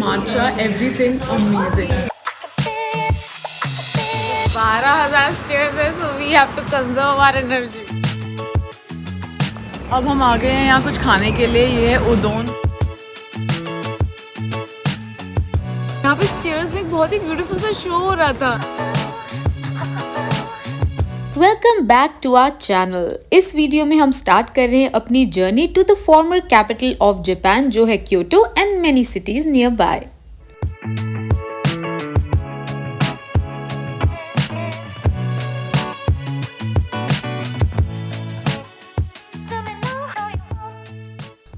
matcha, everything amazing. 12,000 stairs है, so we have to conserve our energy. अब हम आ गए हैं यहाँ कुछ खाने के लिए. ये है उदोन. यहाँ पे स्टेयर्स में बहुत ही ब्यूटीफुल सा शो हो रहा था. Welcome back to our channel. इस वीडियो में हम स्टार्ट कर रहे हैं अपनी journey to the former capital of Japan जो है Kyoto and many cities nearby.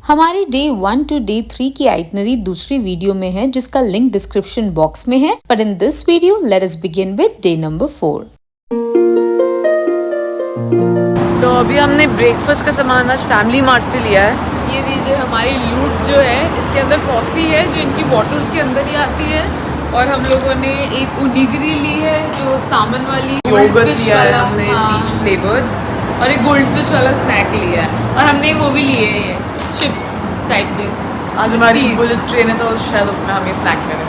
हमारी डे 1 to डे 3 की आइटनरी दूसरी वीडियो में है जिसका लिंक डिस्क्रिप्शन बॉक्स में है. But in this video let us begin with day number 4. तो अभी हमने ब्रेकफास्ट का सामान आज फैमिली मार्ट से लिया है. ये लीजिए हमारी लूट जो है, इसके अंदर कॉफ़ी है जो इनकी बॉटल्स के अंदर ही आती है. और हम लोगों ने एक उनिगिरी ली है जो सामन वाली, योगर्ट लिया है हमने पीच फ्लेवर्ड, और एक गोल्ड फिश वाला स्नैक लिया है. और हमने वो भी लिए हैं चिप्स टाइप के. आज हमारी बुलेट ट्रेन है तो शायद उसमें हम ये स्नैक करें.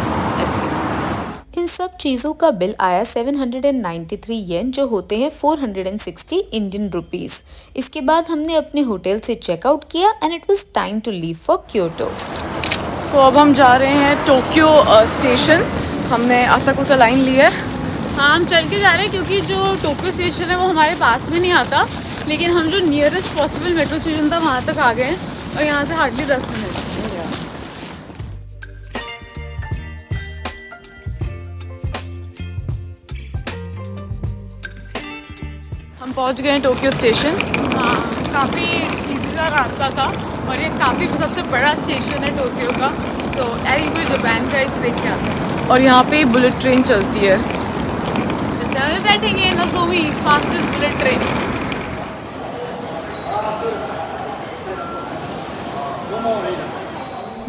इन सब चीज़ों का बिल आया 793 येन जो होते हैं 460 इंडियन रुपीस. इसके बाद हमने अपने होटल से चेकआउट किया and it was time to leave for Kyoto. तो अब हम जा रहे हैं टोक्यो स्टेशन. हमने आसाकुसा लाइन ली है. हाँ, हम चल के जा रहे हैं क्योंकि जो टोक्यो स्टेशन है वो हमारे पास में नहीं आता. लेकिन हम जो नियरेस्ट पॉसिबल मेट्रो स्टेशन था वहाँ तक आ गए हैं और यहाँ से हार्डली 10 मिनट. हम पहुँच गए हैं टोक्यो स्टेशन. हाँ, काफ़ी इजी सा रास्ता था और ये काफ़ी सबसे बड़ा स्टेशन है टोक्यो का. सो ऐसी पूरी जापान का एक देख के आते हैं. और यहाँ पे बुलेट ट्रेन चलती है. जैसे हमें बैठेंगे नोजोमी फास्टेस्ट बुलेट ट्रेन.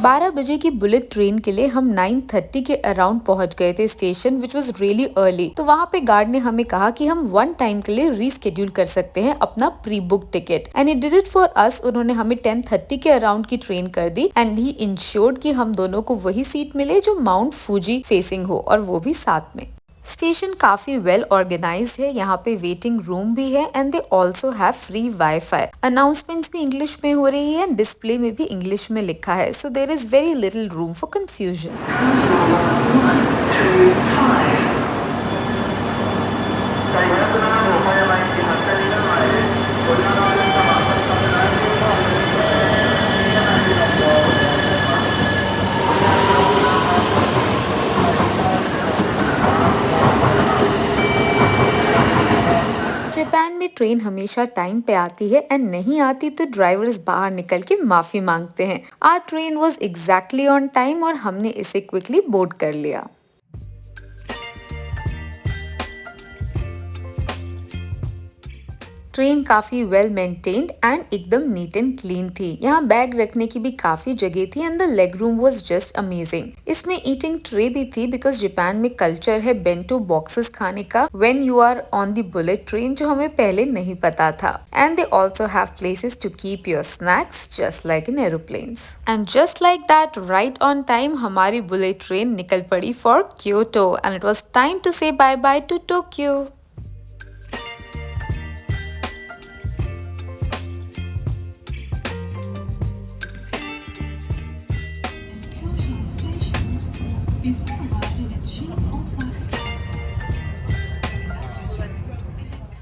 12 बजे की बुलेट ट्रेन के लिए हम 9:30 के अराउंड पहुंच गए थे station which was really early. तो वहाँ पे गार्ड ने हमें कहा कि हम 1 टाइम के लिए रीस्केड्यूल कर सकते हैं अपना pre book ticket and he did it for us. उन्होंने हमें 10:30 के अराउंड की ट्रेन कर दी एंड ही इंश्योर्ड कि हम दोनों को वही सीट मिले जो माउंट फूजी फेसिंग हो और वो भी साथ में. स्टेशन काफी वेल ऑर्गेनाइज्ड है. यहाँ पे वेटिंग रूम भी है and they also have free wifi. Announcements भी इंग्लिश में हो रही है, डिस्प्ले में भी इंग्लिश में लिखा है. So there is very little room for confusion. Japan में ट्रेन हमेशा टाइम पे आती है एंड नहीं आती तो ड्राइवर्स बाहर निकल के माफी मांगते हैं. Our train was exactly on time और हमने इसे क्विकली बोर्ड कर लिया. ट्रेन काफी वेल मेंटेन्ड एंड एकदम नीट एंड क्लीन थी. यहाँ बैग रखने की भी काफी जगह थी and the leg room was just amazing. इसमें ईटिंग ट्रे भी थी बिकॉज जापान में कल्चर है बेंटो बॉक्सेस खाने का when you are on the bullet train जो हमें पहले नहीं पता था. And they also have places to keep your snacks just like in aeroplanes. And just like that right on time हमारी बुलेट ट्रेन निकल पड़ी for Kyoto and it was time to say bye bye to Tokyo.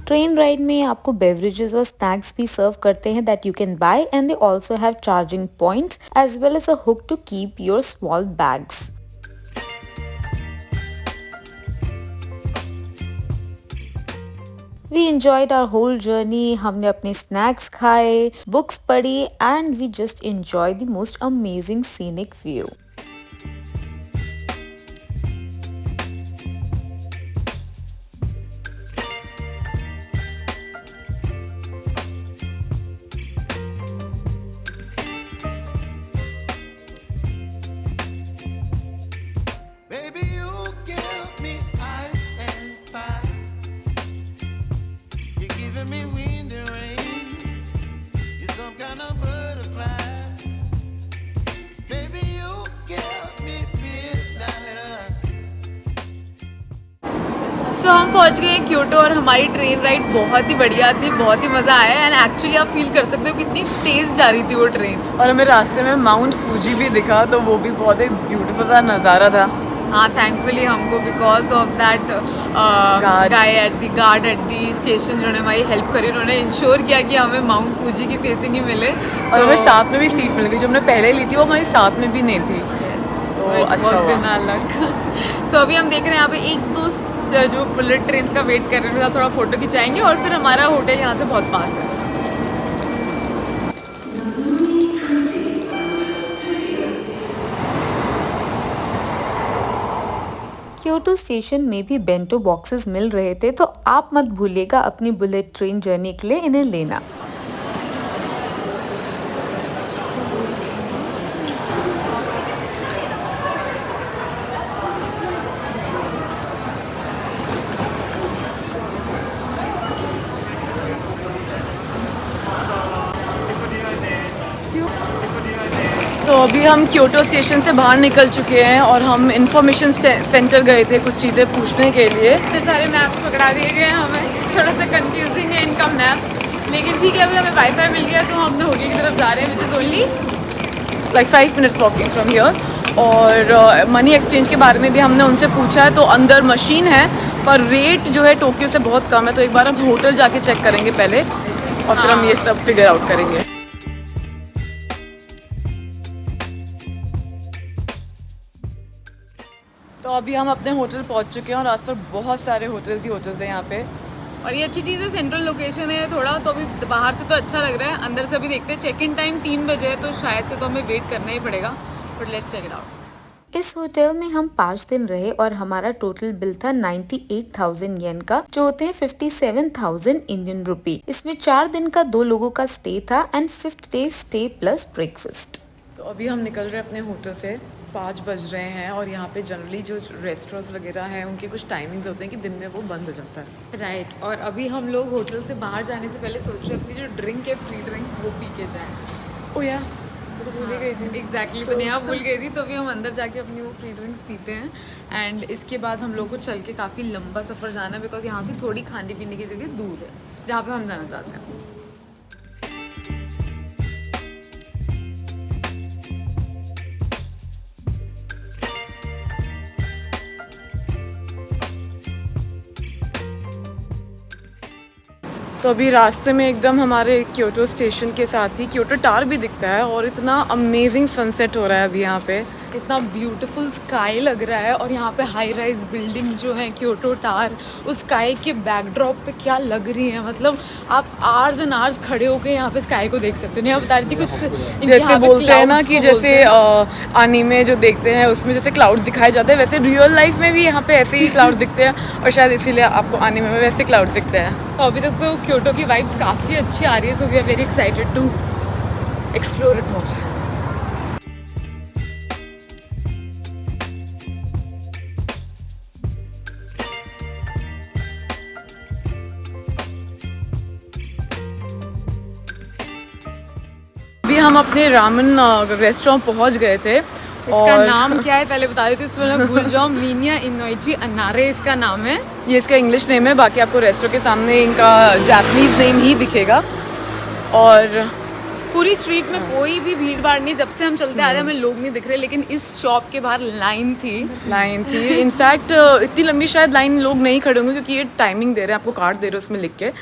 Train ride में आपको beverages और snacks भी serve करते हैं that you can buy and they also have charging points as well as a hook to keep your small bags. We enjoyed our whole journey. हमने अपने snacks खाए, books पढ़ी and we just enjoyed the most amazing scenic view. kind of butterfly. Baby, you give me feeling. तो हम पहुंच गए Kyoto और हमारी ट्रेन राइड बहुत ही बढ़िया थी, बहुत ही मज़ा आया एंड एक्चुअली आप फील कर सकते हो कितनी तेज़ जा रही थी वो ट्रेन। और हमें रास्ते में माउंट फूजी भी दिखा, तो वो भी बहुत एक ब्यूटीफुल सा नज़ारा था। हाँ, थैंकफुली हमको because of that guard at the station जिन्होंने हमारी हेल्प करी, उन्होंने इंश्योर किया कि हमें माउंट फूजी की फेसिंग ही मिले और हमें साथ में भी सीट मिल गई, जो हमने पहले ली थी वो हमारी साथ में भी नहीं थी, तो अच्छा हुआ। सो अभी हम देख रहे हैं यहाँ पे एक दो जो बुलेट ट्रेन का वेट कर रहे हैं, थोड़ा फोटो खिंचाएंगे और फिर हमारा होटल यहाँ से बहुत पास है। क्योटो स्टेशन में भी बेंटो बॉक्सेस मिल रहे थे, तो आप मत भूलिएगा अपनी बुलेट ट्रेन जर्नी के लिए इन्हें लेना। तो अभी हम क्योटो स्टेशन से बाहर निकल चुके हैं और हम इंफॉर्मेशन सेंटर गए थे कुछ चीज़ें पूछने के लिए। इतने सारे मैप्स पकड़ा दिए गए हैं हमें, थोड़ा सा कंफ्यूजिंग है इनका मैप, लेकिन ठीक है अभी हमें वाईफाई मिल गया तो हम अपने होटल की तरफ जा रहे हैं, which is only like 5 minutes walking from here. और मनी एक्सचेंज के बारे में भी हमने उनसे पूछा है, तो अंदर मशीन है पर रेट जो है टोक्यो से बहुत कम है, तो एक बार हम होटल जाके चेक करेंगे पहले और फिर हम ये सब फिगर आउट करेंगे। तो अभी हम अपने होटल पहुंच चुके हैं और आस पास बहुत सारे होटल्स हैं यहाँ पे। और ये अच्छी चीज़ है, सेंट्रल लोकेशन है थोड़ा, तो अभी बाहर से तो अच्छा लग रहा है, अंदर से अभी देखते हैं। चेक इन टाइम 3 बजे है, तो शायद से तो हमें वेट करना ही पड़ेगा, but let's check it out. इस होटल में हम 5 दिन रहे और हमारा टोटल बिल था 98,000 येन का, जो होते हैं 57,000 इंडियन रुपी। इसमें 4 दिन का 2 लोगों का स्टे था and 5th day stay plus breakfast. तो अभी हम निकल रहे हैं अपने होटल से, 5 बज रहे हैं और यहाँ पे जनरली जो रेस्टोरेंट्स वगैरह हैं उनके कुछ टाइमिंग्स होते हैं कि दिन में वो बंद हो जाता है। राइट, और अभी हम लोग होटल से बाहर जाने से पहले सोच रहे हैं अपनी जो ड्रिंक है, फ्री ड्रिंक, वो पी के जाएं। ओ या वो तो भूल ही गई थी। एग्जैक्टली, तो नेहा भूल गई थी, तो अभी हम अंदर जाके अपनी वो फ्री ड्रिंक्स पीते हैं एंड इसके बाद हम लोग को चल के काफ़ी लंबा सफ़र जाना है, बिकॉज यहाँ से थोड़ी खाने पीने की जगह दूर है जहाँ पे हम जाना चाहते हैं। तो अभी रास्ते में एकदम हमारे क्योटो स्टेशन के साथ ही क्योटो टावर भी दिखता है और इतना अमेजिंग सनसेट हो रहा है अभी यहाँ पे। इतना ब्यूटीफुल स्काई लग रहा है और यहाँ पे हाई राइज बिल्डिंग्स जो हैं, क्योटो टावर, उस स्काई के बैकड्रॉप पे क्या लग रही है, मतलब आप आवर्स एंड आवर्स खड़े होकर यहाँ पे स्काई को देख सकते हो। नहीं, आप बता रही थी कुछ जैसे बोलते हैं ना कि जैसे एनीमे जो देखते हैं उसमें जैसे क्लाउड्स दिखाए जाते हैं, वैसे रियल लाइफ में भी यहाँ पे ऐसे ही क्लाउड्स दिखते हैं और शायद इसीलिए आपको एनीमे में वैसे क्लाउड्स दिखते हैं। तो अभी तक तो क्योटो की वाइब्स काफ़ी अच्छी आ रही है, so we are very excited to explore it more. अभी हम अपने रामन रेस्टोरेंट पहुंच गए थे। इसका नाम क्या है पहले बता देती हूँ, इसमें मैं भूल जाऊँ। मिनिया इनोइची अनारे इसका नाम है, ये इसका इंग्लिश नेम है, बाकी आपको रेस्टोरेंट के सामने इनका जापानीज नेम ही दिखेगा। और पूरी स्ट्रीट में कोई भी भीड़ भाड़ नहीं, जब से हम चलते आ रहे हैं हमें लोग नहीं दिख रहे, लेकिन इस शॉप के बाहर लाइन थी। इनफैक्ट इतनी लंबी शायद लाइन लोग नहीं खड़े होंगे क्योंकि ये टाइमिंग दे रहे हैं, आपको कार्ड दे रहे हैं उसमें लिख के।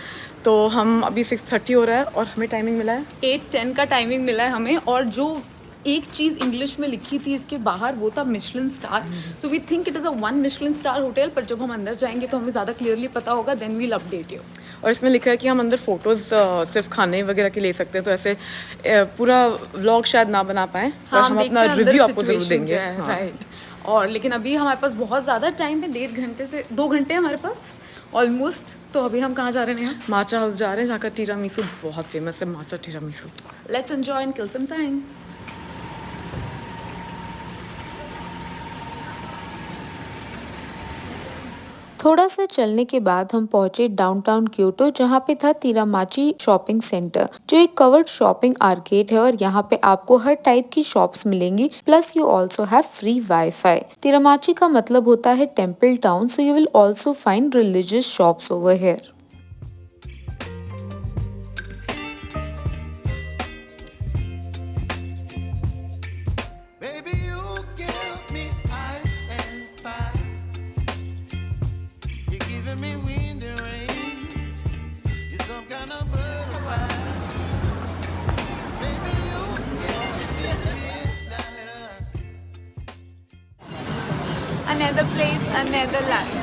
तो हम अभी 6:30 हो रहा है और हमें टाइमिंग मिला है 8:10 का टाइमिंग मिला है हमें, और जो एक चीज़ इंग्लिश में लिखी थी इसके बाहर वो था Michelin star. So we think it is a 1 Michelin star hotel, पर जब हम अंदर जाएंगे तो हमें ज़्यादा क्लियरली पता होगा, देन वील अपडेट यू। और इसमें लिखा है कि हम अंदर फोटोज़ सिर्फ खाने वगैरह के ले सकते हैं, तो ऐसे पूरा व्लॉग शायद ना बना पाएँ, पर हम अपना रिव्यू आपको ज़रूर देंगे। राइट, और लेकिन अभी हमारे पास बहुत ज़्यादा टाइम है, 1.5 घंटे से 2 घंटे हमारे पास ऑलमोस्ट। तो अभी हम कहाँ जा रहे हैं? माचा हाउस जा रहे हैं, जहाँ का टीरामिसू बहुत फेमस है, matcha tiramisu. Let's enjoy and kill some time. थोड़ा सा चलने के बाद हम पहुंचे डाउनटाउन क्योटो, जहां पे था तिरामाची शॉपिंग सेंटर, जो एक कवर्ड शॉपिंग आर्केड है और यहाँ पे आपको हर टाइप की शॉप्स मिलेंगी, plus you also have free WiFi. तिरामाची का मतलब होता है temple town, so you will also find religious shops over here. Baby, you give me ice and fire. You're giving me wind and rain. You're some kind of butterfly. Baby, you give me midnight. Another place, another land.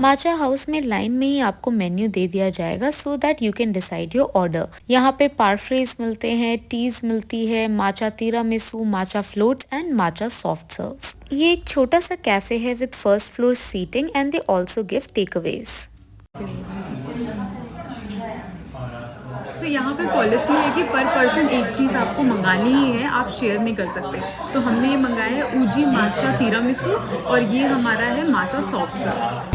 Matcha house में line में ही आपको menu दे दिया जाएगा, so that you can decide your order. यहाँ पे parfaits मिलते हैं, टीज मिलती है, matcha tiramisu, matcha floats and matcha soft serves. ये एक छोटा सा कैफे है with first floor seating and they also give takeaways. तो यहाँ पे पॉलिसी है कि पर पर्सन एक चीज़ आपको मंगानी ही है, आप शेयर नहीं कर सकते। तो हमने ये मंगाया है ऊजी माचा तिरामिसू और ये हमारा है माचा सॉफ्ट सर्व।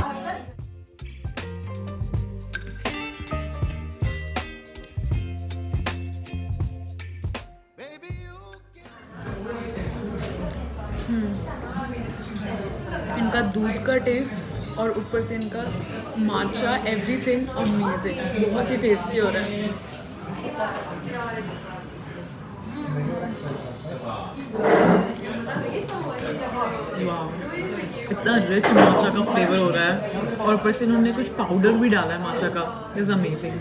इनका दूध का टेस्ट और ऊपर से इनका माचा, एवरीथिंग अमेजिंग, बहुत ही टेस्टी हो रहा है। वाह, इतना रिच माचा का फ्लेवर हो रहा है और ऊपर से इन्होंने कुछ पाउडर भी डाला है माचा का। It's amazing.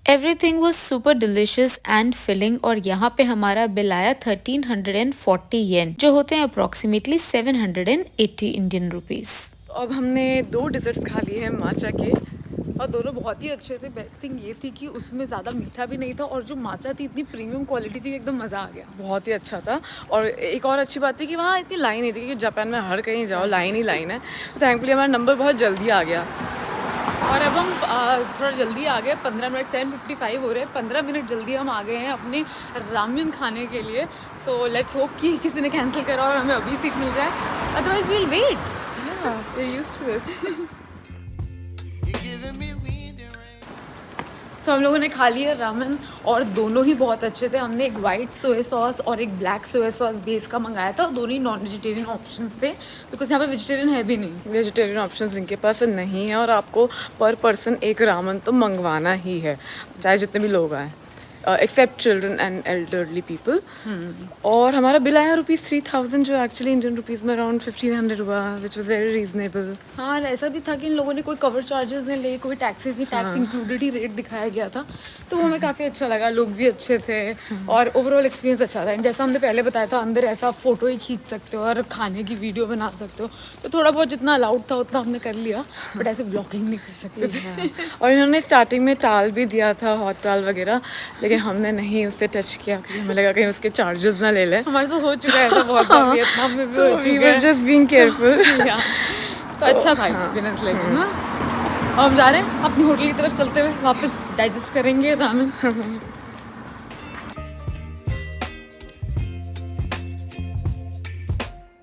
Everything was super delicious and filling और यहाँ पे हमारा बिल आया 1340 येन, जो होते हैं अप्रोक्सीमेटली 780 इंडियन रुपीज। अब हमने 2 डिजर्ट्स खा लिए हैं माचा के और दोनों बहुत ही अच्छे थे। बेस्ट थिंग ये थी कि उसमें ज़्यादा मीठा भी नहीं था और जो माचा थी इतनी प्रीमियम क्वालिटी थी, एकदम मज़ा आ गया। बहुत ही अच्छा था। और एक और अच्छी बात थी कि वहाँ इतनी लाइन नहीं थी, क्योंकि जापान में हर कहीं जाओ लाइन ही लाइन है। तो थैंकफुली हमारा नंबर बहुत जल्दी आ गया। और अब हम थोड़ा जल्दी आ गए, 15 मिनट 7:55 हो रहे हैं, 15 मिनट जल्दी हम आ गए हैं अपने रामेन खाने के लिए। सो लेट्स होप कि किसी ने कैंसिल करा और हमें अभी सीट मिल जाए, otherwise we'll wait. You're giving me wind and rain. So हम लोगों ने खा लिया रामेन और दोनों ही बहुत अच्छे थे। हमने एक वाइट सोया सॉस और एक ब्लैक सोया सॉस बेस का मंगाया था। दोनों ही नॉन वेजिटेरियन ऑप्शंस थे, बिकॉज यहाँ पे वेजिटेरियन है भी नहीं। वेजिटेरियन ऑप्शंस इनके पास नहीं है और आपको पर पर्सन एक रामन तो मंगवाना ही है, चाहे जितने भी लोग आए, except children and elderly people. और हमारा बिल आया ₹3000, जो एक्चुअली इंडियन रुपीज़ में अराउंड 1500 हुआ, विच वॉज वेरी रीजनेबल। हाँ, ऐसा भी था कि इन लोगों ने कोई कवर चार्जेस नहीं लिए, कोई टैक्सेस नहीं, टैक्स इंक्लूडेड ही रेट दिखाया गया था। तो वो हमें काफ़ी अच्छा लगा, लोग भी अच्छे थे और ओवरऑल एक्सपीरियंस अच्छा था। जैसा हमने पहले बताया था, अंदर ऐसा फ़ोटो ही खींच सकते हो और खाने की वीडियो बना सकते हो। तो थोड़ा बहुत जितना अलाउड था उतना हमने कर लिया, बट ऐसे ब्लॉगिंग नहीं कर सकते थे। और इन्होंने स्टार्टिंग में टाल भी दिया था, हॉट टाल वगैरह, लेकिन हमने नहीं उससे टच किया क्योंकि हमें लगा कहीं उसके चार्जेस ना ले लें। हमारे साथ हो चुका है ऐसा बहुत बार, वियतनाम में भी हो चुका है। Just being careful. तो अच्छा था एक्सपीरियंस, लेकिन ना अब हम जा रहे हैं अपनी होटल की तरफ, चलते हुए वापस डाइजेस्ट करेंगे ramen.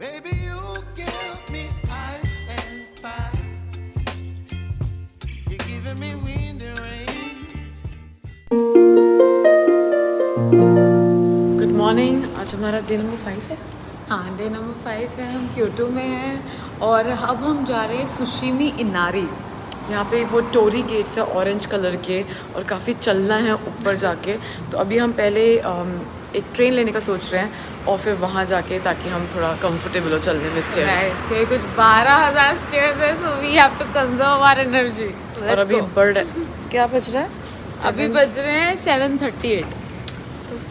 Baby, you give me ice and fire. You're giving me wind and rain. Good morning. आज हमारा डे नंबर 5 है। हाँ, डे नंबर 5 है, हम क्योटो में हैं और अब हम जा रहे हैं फुशिमी इनारी। यहाँ पे वो टोरी गेट्स है ऑरेंज कलर के और काफ़ी चलना है ऊपर जाके। तो अभी हम पहले एक ट्रेन लेने का सोच रहे हैं और फिर वहाँ जाके, ताकि हम थोड़ा कंफर्टेबल हो चलने में स्टेयर्स। राइट, क्योंकि कुछ 12,000 स्टेयर्स है, so we have to conserve our energy. और अभी बर्ड क्या बज रहा है? अभी बज रहे हैं 7:38।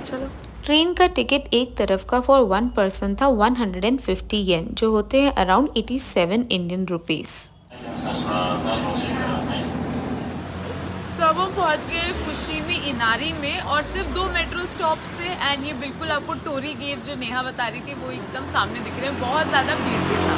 चलो। ट्रेन का टिकट एक तरफ का फॉर 1 पर्सन था 150 येन, जो होते हैं अराउंड 87 इंडियन रुपीज। सो अब हम पहुंच गए फुशिमी इनारी में और सिर्फ 2 मेट्रो स्टॉप्स थे एंड ये बिल्कुल आपको टोरी गेट जो नेहा बता रही थी वो एकदम सामने दिख रहे हैं। बहुत ज़्यादा भीड़ भी था।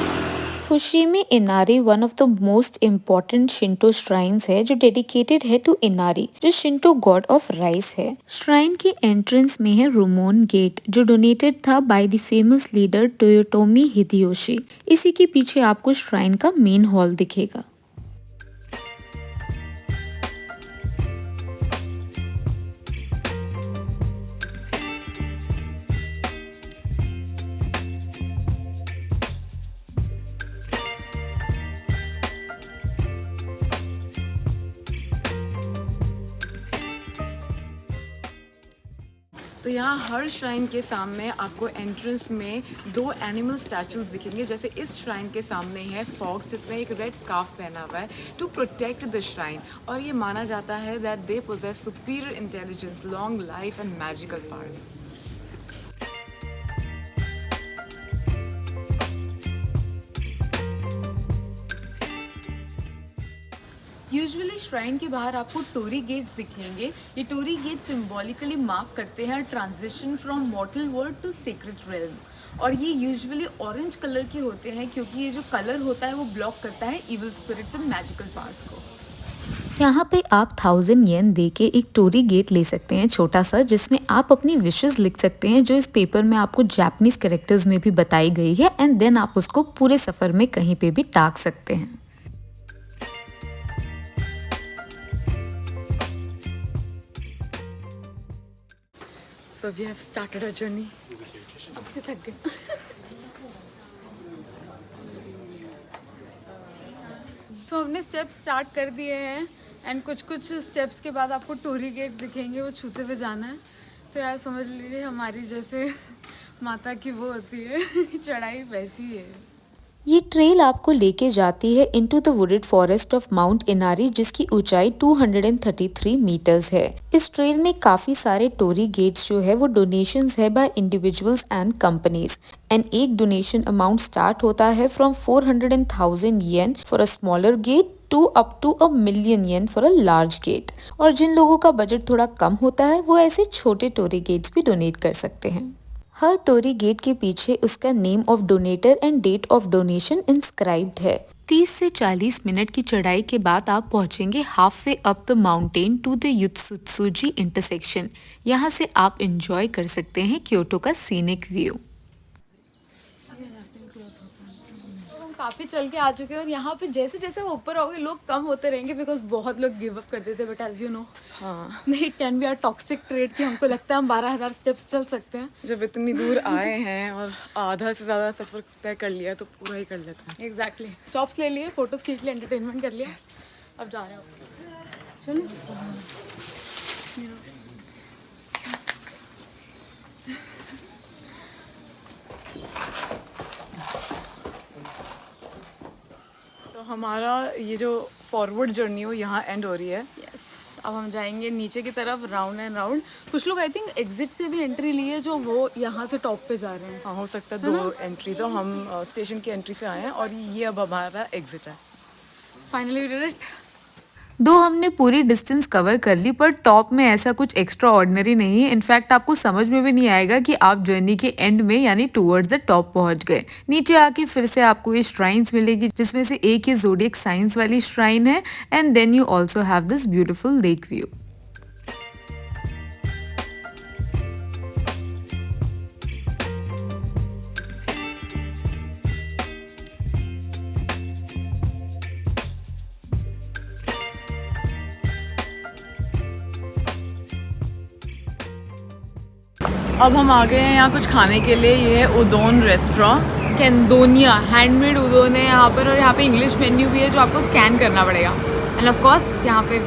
Fushimi Inari one of the most important Shinto shrines है जो डेडिकेटेड है टू इनारी जो शिंटो गॉड ऑफ राइस है। श्राइन के एंट्रेंस में है रोमोन गेट जो डोनेटेड था by the famous leader Toyotomi Hideyoshi. इसी के पीछे आपको श्राइन का मेन हॉल दिखेगा। तो यहाँ हर श्राइन के सामने आपको एंट्रेंस में 2 एनिमल स्टैचूज दिखेंगे। जैसे इस श्राइन के सामने है फॉक्स जिसने एक रेड स्कार्फ पहना हुआ है टू प्रोटेक्ट द श्राइन, और ये माना जाता है that they possess superior intelligence, long life and magical powers. Usually shrine के बाहर आपको टोरी गेट्स दिखेंगे। ये टोरी गेट सिंबॉलिकली मार्क करते हैं transition from mortal world to secret realm, और ये यूजुअली ऑरेंज कलर के होते हैं क्योंकि ये जो कलर होता है वो ब्लॉक करता है evil spirits and magical powers को। यहाँ पे आप 1000 येन दे के एक टोरी गेट ले सकते हैं छोटा सा, जिसमें आप अपनी विशेस लिख सकते हैं जो इस पेपर में आपको जापानीज कैरेक्टर्स में भी बताई गई है, एंड देन आप उसको पूरे सफर में कहीं पे भी टाक सकते हैं। So we have started our journey. अब से थक गए। सो हमने स्टेप्स स्टार्ट कर दिए हैं एंड कुछ स्टेप्स के बाद आपको टोरी गेट्स दिखेंगे, वो छूते हुए जाना है। तो यार समझ लीजिए हमारी जैसे माता की वो होती है चढ़ाई वैसी है। ये ट्रेल आपको लेके जाती है into the wooded forest of mount Inari जिसकी ऊंचाई 233 मीटर्स है। इस ट्रेल में काफी सारे टोरी गेट्स जो है वो डोनेशंस है by individuals and companies, and एक डोनेशन अमाउंट स्टार्ट होता है from 400,000 yen for a smaller gate to up to $1 million yen for a large gate. और जिन लोगों का बजट थोड़ा कम होता है वो ऐसे छोटे टोरी गेट्स भी डोनेट कर सकते हैं। हर टोरी गेट के पीछे उसका name of donator and date of donation inscribed है। 30 से 40 मिनट की चढ़ाई के बाद आप पहुंचेंगे half way up the mountain to the Yotsutsuji intersection. यहाँ से आप एंजॉय कर सकते हैं क्योटो का सीनिक व्यू। हम काफ़ी चल के आ चुके हैं और यहाँ पे जैसे जैसे वो ऊपर आओगे लोग कम होते रहेंगे बिकॉज बहुत लोग गिव अप कर देते, बट एज यू नो हाँ, it can be our toxic trait कि हमको लगता है हम 12,000 स्टेप्स चल सकते हैं। जब इतनी दूर आए हैं और आधा से ज़्यादा सफ़र तय कर लिया तो पूरा ही कर लेते हैं। एग्जैक्टली स्टॉप्स ले लिए, फोटोज खींच लिए, एंटरटेनमेंट कर लिया, अब जा रहे हो। चलो तो हमारा ये जो फॉरवर्ड जर्नी हो यहाँ एंड हो रही है। यस, अब हम जाएंगे नीचे की तरफ राउंड एंड राउंड। कुछ लोग आई थिंक एग्जिट से भी एंट्री लिए जो वो यहाँ से टॉप पे जा रहे हैं। हाँ, हो सकता है 2 एंट्रीज हो। हम स्टेशन की एंट्री से आए हैं और ये अब हमारा एग्जिट है। Finally we did it. दो हमने पूरी डिस्टेंस कवर कर ली पर टॉप में ऐसा कुछ एक्स्ट्रा ऑर्डिनरी नहीं है। इनफैक्ट आपको समझ में भी नहीं आएगा कि आप जर्नी के एंड में यानी टुवर्ड्स द टॉप पहुंच गए। नीचे आके फिर से आपको ये श्राइन्स मिलेगी जिसमें से एक ही ज़ोडिएक साइंस वाली श्राइन है, and then you also have this beautiful lake view. अब हम आ गए हैं यहाँ कुछ खाने के लिए। ये है उदोन रेस्टोरेंट। कैंदोनिया हैंडमेड उदोन है यहाँ पर, और यहाँ पे इंग्लिश मेन्यू भी है जो आपको स्कैन करना पड़ेगा। एंड ऑफ कोर्स यहाँ पे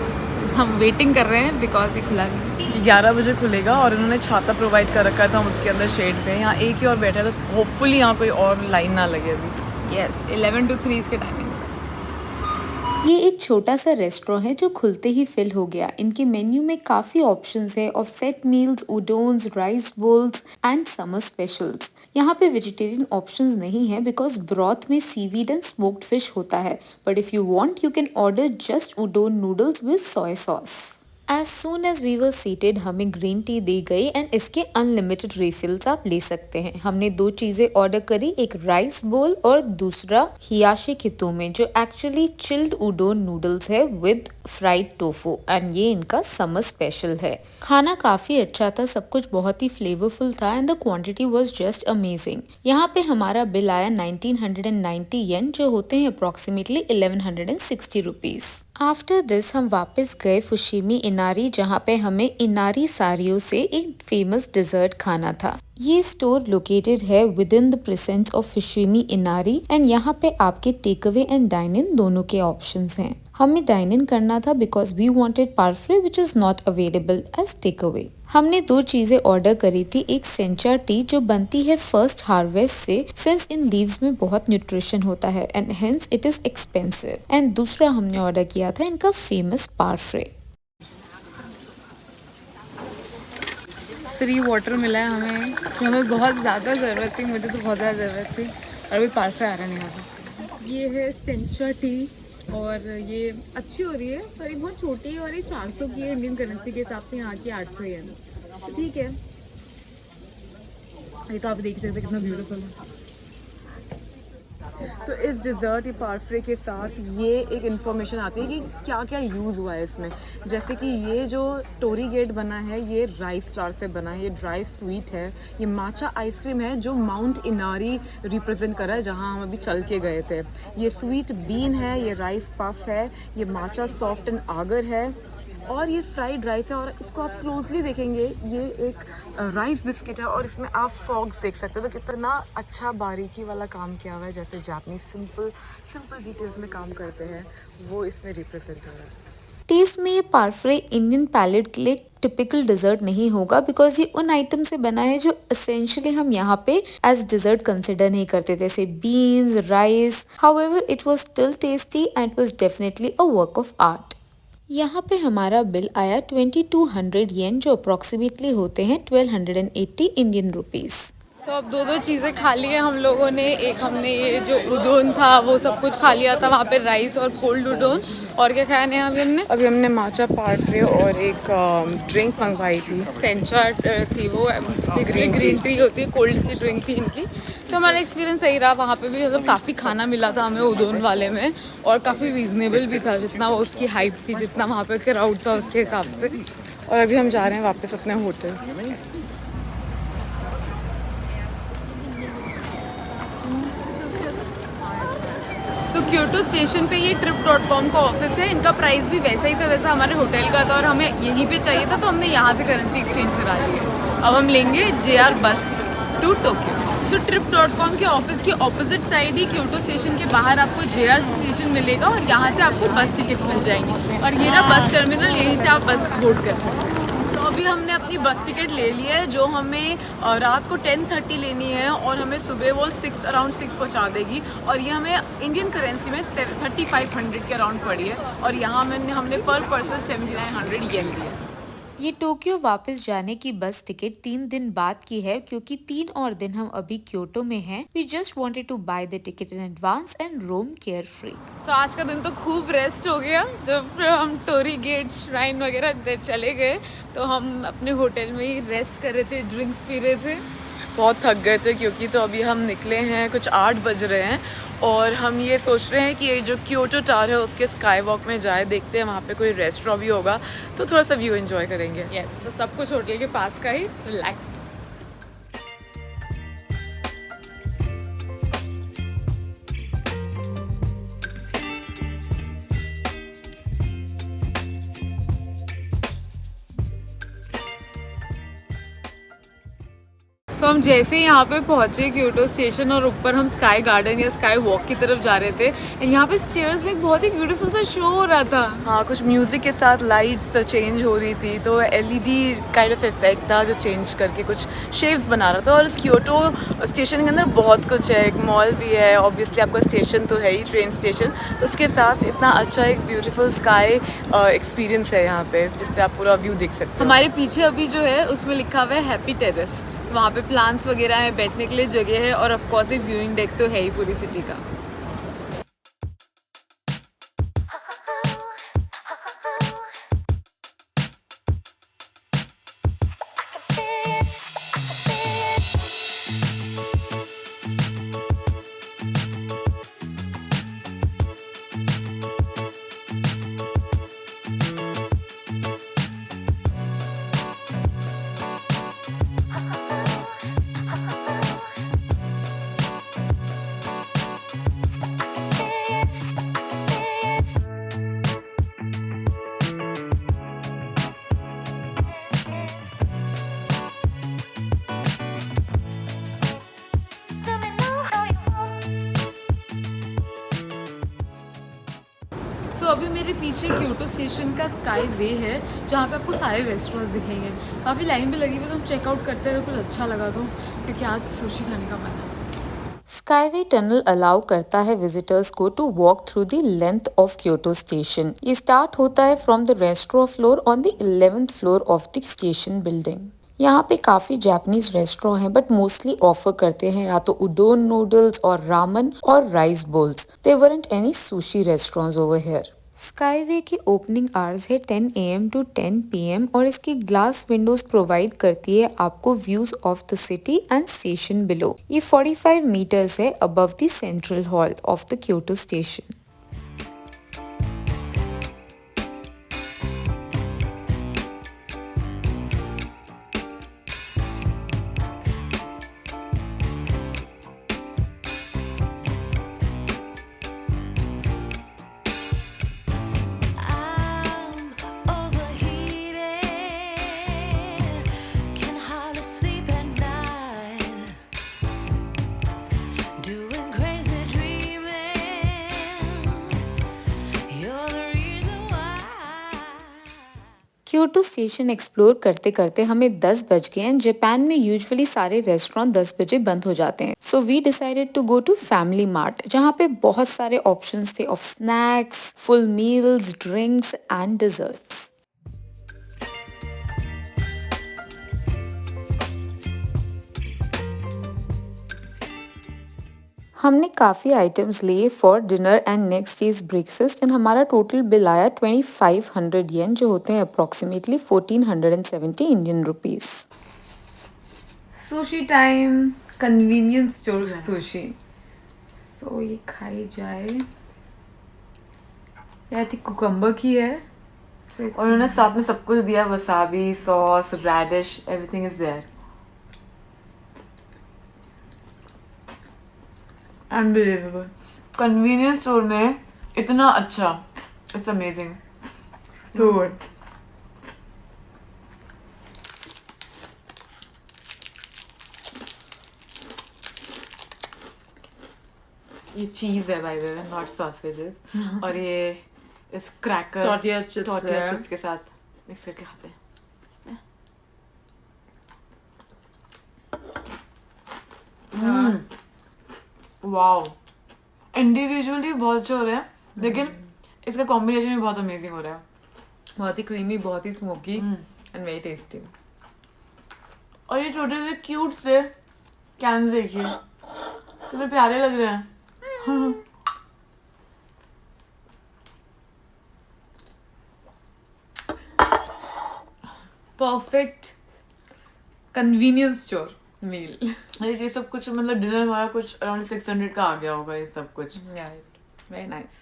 हम वेटिंग कर रहे हैं बिकॉज ये खुला नहीं। 11 बजे खुलेगा और इन्होंने छाता प्रोवाइड कर रखा है तो हम उसके अंदर शेड पे हैं। यहाँ एक ही और बैठा है तो होपफुली यहाँ कोई और लाइन ना लगे अभी। यस, 11 to 3 इसके टाइमिंग्स है। ये एक छोटा सा रेस्टोरेंट है जो खुलते ही फिल हो गया। इनके मेन्यू में काफी ऑप्शंस है of set meals, udons, rice bowls and summer specials. यहाँ पे वेजिटेरियन ऑप्शंस नहीं है बिकॉज ब्रॉथ में सीवीड एंड स्मोक्ड फिश होता है, but if you want you can order just udon noodles with soya sauce. As soon as we were seated हमें green tea दी गई एंड इसके अनलिमिटेड रिफिल्स आप ले सकते हैं। हमने दो चीजें ऑर्डर करी, एक राइस बोल और दूसरा हियाशी खितुमे जो एक्चुअली चिल्ड उडोन नूडल्स है विद फ्राइड टोफू एंड ये इनका समर स्पेशल है। खाना काफी अच्छा था, सब कुछ बहुत ही फ्लेवरफुल था and the quantity was just amazing. यहाँ पे हमारा बिल आया 1990 येन जो होते हैं अप्रोक्सीमेटली 1160 रुपीज। आफ्टर दिस हम वापस गए फुशीमी इनारी जहाँ पे हमें इनारी सारियों से एक फेमस डिजर्ट खाना था। ये स्टोर लोकेटेड है with in the presence of Fushimi Inari and यहाँ पे आपके take away and dine in दोनों के ऑप्शंस हैं। हमें डाइन इन करना था because we wanted parfait which is not available as take away. हमने दो चीजें ऑर्डर करी थी, एक सेंचा टी जो बनती है फर्स्ट हार्वेस्ट से सिंस इन लीव्स में बहुत न्यूट्रिशन होता है and hence it is expensive, and दूसरा हमने ऑर्डर किया था इनका फेमस पार्फ्रे। फ्री वाटर मिला है हमें जो हमें बहुत ज़्यादा ज़रूरत थी, मुझे तो बहुत ज़्यादा ज़रूरत थी और अभी पार्फे आ रहा नहीं आता। ये है सेंचा टी और ये अच्छी हो रही है पर ये बहुत छोटी है और ये 400 की है इंडियन करेंसी के हिसाब से, यहाँ की 800 है तो ठीक है। ये तो आप देख सकते हैं कितना ब्यूटीफुल है। तो इस डिज़र्ट या पार्फ्रे के साथ ये एक इन्फॉर्मेशन आती है कि क्या क्या यूज़ हुआ है इसमें। जैसे कि ये जो टोरी गेट बना है ये राइस फ्लावर से बना है, ये ड्राई स्वीट है। ये माचा आइसक्रीम है जो माउंट इनारी रिप्रेजेंट कर रहा है जहाँ हम अभी चल के गए थे। ये स्वीट बीन है, ये राइस पफ है, ये माचा सॉफ्ट एंड आगर है और ये फ्राइड राइस है। और इसको आप क्लोजली देखेंगे ये एक राइस बिस्किट है और इसमें आप फॉग्स देख सकते हो। तो कितना अच्छा बारीकी वाला काम किया हुआ है, जैसे जापानीज सिंपल डिटेल्स में काम करते हैं वो इसमें रिप्रेजेंट हो रहा है। टेस्ट में ये पार्फ्रे इंडियन पैलेट के लिए टिपिकल डिजर्ट नहीं होगा बिकॉज ये उन आइटम से बना है जो एसेंशियली हम यहाँ पे एज डिजर्ट कंसिडर नहीं करते, जैसे beans, rice. However it was still tasty and it was definitely a work of art. यहाँ पे हमारा बिल आया 2200 येन जो अप्रोक्सीमेटली होते हैं 1280 इंडियन रुपीस। सो अब दो चीज़ें खा ली है हम लोगों ने। एक हमने ये जो उडोन था वो सब कुछ खा लिया था, वहाँ पे राइस और कोल्ड उडोन। और क्या खाया नहीं अभी हमने माचा पार्फ्रे और एक ड्रिंक मंगवाई थी, सेंचा थी वो, ग्रीन टी होती है, कोल्ड सी ड्रिंक थी इनकी। तो हमारा एक्सपीरियंस सही रहा। वहाँ पे भी मतलब काफ़ी खाना मिला था हमें उडोन वाले में और काफ़ी रीज़नेबल भी था, जितना वो उसकी हाइप थी, जितना वहाँ पे क्राउड था उसके हिसाब से। और अभी हम जा रहे हैं वापस अपने होटल। तो क्योटो स्टेशन पे ये trip.com का ऑफिस है। इनका प्राइस भी वैसा ही था वैसा हमारे होटल का था और हमें यहीं पे चाहिए था तो हमने यहाँ से करेंसी एक्सचेंज करा ली है। अब हम लेंगे JR बस टू टोक्यो। सो trip.com के ऑफिस के ऑपोजिट साइड ही क्योटो स्टेशन के बाहर आपको JR स्टेशन मिलेगा और यहाँ से आपको बस टिकट्स मिल जाएंगी और ये रहा बस टर्मिनल, यहीं से आप बस बोर्ड कर सकते हैं। तो अभी हमने अपनी बस टिकट ले ली है जो हमें रात को 10:30 लेनी है और हमें सुबह वो अराउंड 6 पहुँचा देगी और ये हमें इंडियन करेंसी में 3500 के अराउंड पड़ी है और यहाँ हमने पर पर्सन 7900 येन दी है। ये टोक्यो वापस जाने की बस टिकट 3 दिन बाद की है क्योंकि 3 और दिन हम अभी क्योटो में हैं। We just wanted to buy the ticket in advance and roam carefree. So आज का दिन तो खूब रेस्ट हो गया। जब हम टोरी गेट श्राइन वगैरह चले गए तो हम अपने होटल में ही रेस्ट कर रहे थे, ड्रिंक्स पी रहे थे। बहुत थक गए थे क्योंकि तो अभी हम निकले हैं, कुछ 8 बज रहे हैं और हम ये सोच रहे हैं कि ये जो क्योटो टावर है उसके स्काई वॉक में जाए, देखते हैं वहाँ पे कोई रेस्टोरेंट भी होगा तो थोड़ा सा व्यू एंजॉय करेंगे। यस, तो सब कुछ होटल के पास का ही, रिलैक्स्ड। सो हम जैसे ही यहाँ पे पहुँचे क्योटो स्टेशन और ऊपर हम स्काई गार्डन या स्काई वॉक की तरफ जा रहे थे एंड यहाँ पे स्टेयर्स में एक बहुत ही ब्यूटीफुल सा शो हो रहा था। हाँ, कुछ म्यूज़िक के साथ लाइट्स चेंज हो रही थी तो LED काइंड ऑफ इफेक्ट था जो चेंज करके कुछ शेप्स बना रहा था। और इस क्योटो स्टेशन के अंदर बहुत कुछ है, एक मॉल भी है, ऑब्वियसली आपका स्टेशन तो है ही, ट्रेन स्टेशन, उसके साथ इतना अच्छा एक ब्यूटीफुल स्काई एक्सपीरियंस है यहाँ पे जिससे आप पूरा व्यू देख सकते हो। हमारे पीछे अभी जो है उसमें लिखा हुआ है हैप्पी टेरेस, वहाँ पे प्लांट्स वगैरह है, बैठने के लिए जगह है और ऑफ कोर्स एक व्यूइंग डेक तो है ही पूरी सिटी का। सो अभी मेरे पीछे क्योटो स्टेशन का स्काई वे है जहाँ पे आपको सारे रेस्टोरेंट्स दिखेंगे। काफ़ी लाइन भी लगी हुई है, तो हम चेकआउट करते हैं अगर कुछ अच्छा लगा तो, क्योंकि आज सुशी खाने का मन है। स्काईवे टनल अलाउ करता है विजिटर्स को to walk through the length of Kyoto station. ये स्टार्ट होता है from the restaurant floor on the 11th floor of the station building. यहाँ पे काफी जापानीज रेस्टोरेंट हैं बट मोस्टली ऑफर करते हैं या तो उडोन नूडल्स और रामन और rice bowls. There weren't any sushi restaurants over here. Skyway की ओपनिंग आवर्स है 10 AM टू 10 PM और इसकी ग्लास विंडोज प्रोवाइड करती है आपको views of the city and station below. ये 45 मीटर्स है above the central hall of the Kyoto station. I'm overheated, can hardly sleep at night, doing crazy dreaming. You're the reason why. Kyoto station explore करते करते हमें 10 बज गए हैं। Japan में usually सारे रेस्टोरेंट 10 बजे बंद हो जाते हैं। So we decided to go to Family Mart जहाँ पे बहुत सारे ऑप्शंस थे of snacks, full meals, drinks and desserts. हमने काफ़ी आइटम्स लिए for dinner and next day's breakfast and हमारा टोटल बिल आया 2500 येन जो होते हैं अप्रॉक्सीमेटली 1470 Indian rupees. Sushi time, convenience store sushi. So ये खाई जाए। आई थिंक कुकम्बर की है और उन्होंने साथ में सब कुछ दिया, wasabi, sauce, radish, everything is there. Unbelievable, convenience store में इतना अच्छा, इट्स अमेजिंग, गुड। ये चीज है by the way, not sausages. और ये इस क्रैकर टॉर्टिया चिप्स के साथ मिक्स करके खाते हैं। वाओ, इंडिविजुअली बहुत अच्छे हो रहे हैं लेकिन इसका कॉम्बिनेशन भी बहुत अमेजिंग हो रहा है। बहुत ही क्रीमी, बहुत ही स्मोकी एंड वेरी टेस्टी। और ये छोटे से क्यूट से कैन देखिए कितने प्यारे लग रहे हैं। परफेक्ट कन्वीनियंस स्टोर मील। ये सब कुछ मतलब डिनर हमारा कुछ अराउंड 600 का आ गया होगा ये सब कुछ। Very nice.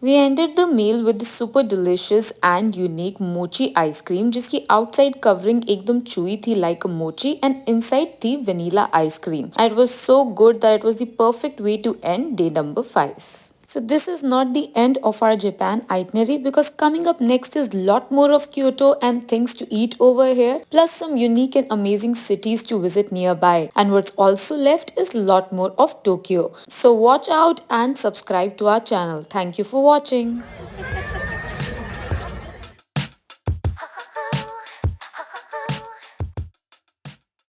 We ended the meal with the super delicious and unique mochi ice cream जिसकी outside covering एकदम chewy थी like a mochi and inside थी vanilla ice cream. And it was so good that it was the perfect way to end day number 5. So this is not the end of our Japan itinerary because coming up next is lot more of Kyoto and things to eat over here plus some unique and amazing cities to visit nearby. And what's also left is lot more of Tokyo. So watch out and subscribe to our channel. Thank you for watching.